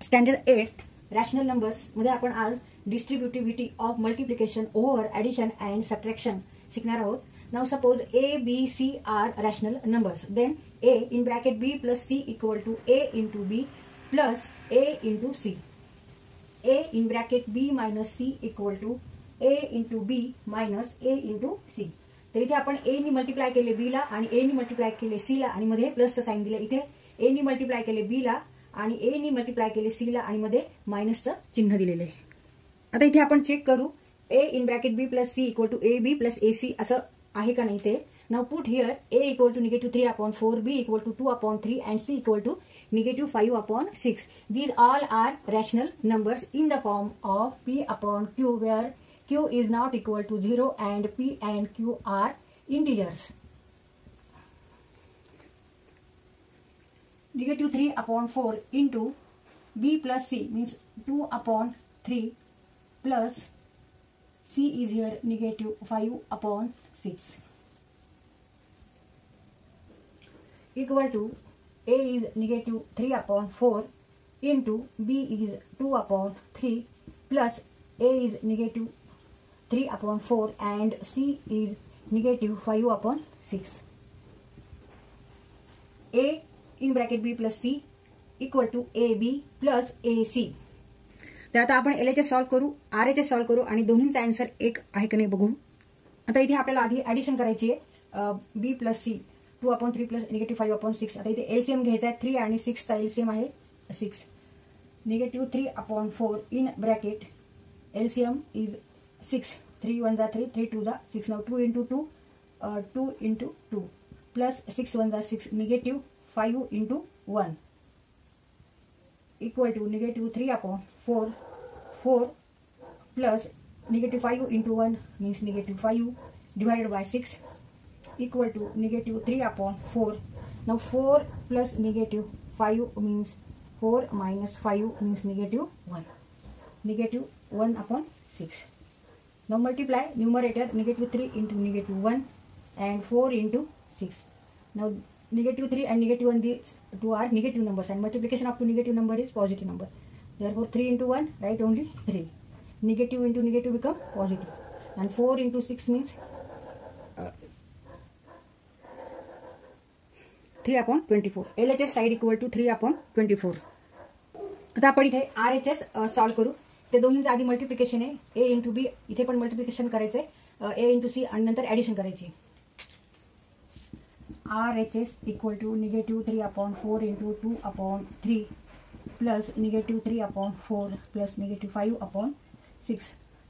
Standard 8 rational numbers मध्ये आपण आज distributivity of multiplication over addition and subtraction शिकणार आहोत. Now suppose A, B, C are rational numbers. Then A in bracket B plus C equal to A into B plus A into C. A in bracket B minus C equal to A into B minus A into C. तर इथे आपण A knee multiply केले B ला आणि A knee multiply केले C ला आणि मध्ये प्लसचं sign दिले. इथे A नी मल्टिप्लाय केले B ला आणि A नी मल्टिप्लाय केले C ला आणि मध्ये मायनसचं चिन्ह दिलेले आहे. आता इथे आपण चेक करू A in bracket B plus C equal to AB plus AC असं आहे का नाही ते. Now put here A equal to -3/4, B equal to 2/3 and C equal to -5/6. These all are rational numbers in the form of P upon Q, where Q is not equal to 0 and P and Q are integers. -3/4 into B plus C means 2/3 plus C is here -5/6 equal to A is -3/4 into B is 2/3 plus A is -3/4 and C is -5/6. A in bracket B plus C equal to AB plus AC. तर आता आपण LHS solve करू, RHS solve करू आणि दोन्हींचा answer एक आहे का नाही बघू. आता इथे आपल्याला आधी ऍडिशन करायची आहे. B plus C 2/3 plus -5/6. आता इथे एलसीएम घ्यायचा आहे. 3 आणि 6 चा एलसीएम आहे 6. -3/4 इन ब्रॅकेट एलसीएम इज 6. 3 1 जा 3, 3 2 जा 6. नाउ 2 into 2 2 into 2 plus 6 1 जा 6 -5 into 1 equal to -3/4 4 plus -5 into 1 means -5 divided by 6 equal to -3/4. Now 4 plus -5 means 4 minus 5 means -1. -1/6. Now multiply numerator -3 into -1 and 4 into 6. Now -3 and -1, these two are negative numbers and multiplication of two negative number is positive number. Therefore 3 into 1 write only 3. Negative into negative become positive and 4 into 6 means 3/24. LHS side equal to 3/24. आता आपण इथे RHS solve करू. ते दोन्हींचं आधी multiplication आहे. A into B इथे पण multiplication करायचंय. A into C आणि नंतर ऍडिशन करायची. RHS equal to -3/4 into 2/3 plus -3/4 plus -5/6.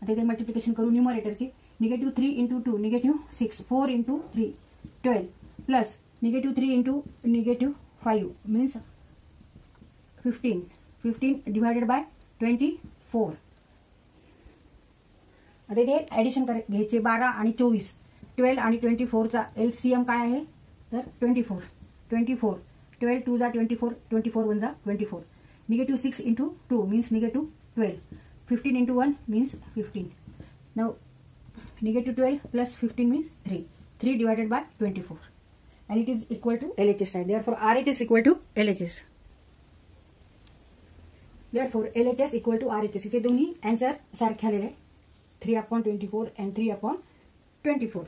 आता इथे मल्टिप्लिकेशन करू न्यूमरेटरची. -3 into 2 -6, 4 into 3 12 plus -3 into -5 means 15. 15 divided by 24. आता इथे ऍडिशन घ्यायचे 12 आणि 24. 12 आणि 24 चा एलसीएम काय आहे तर 24. 12 2 जा 24, 24 1 जा 24. -6 into 2 means -12. 15 into 1 means 15. Now -12 plus 15 means 3. 3 divided by 24. And it is equal to LHS side. Therefore RHS equal to LHS. Therefore LHS equal to RHS. इथे दोन्ही आन्सर सारखे आलेले 3/24 and 3/24.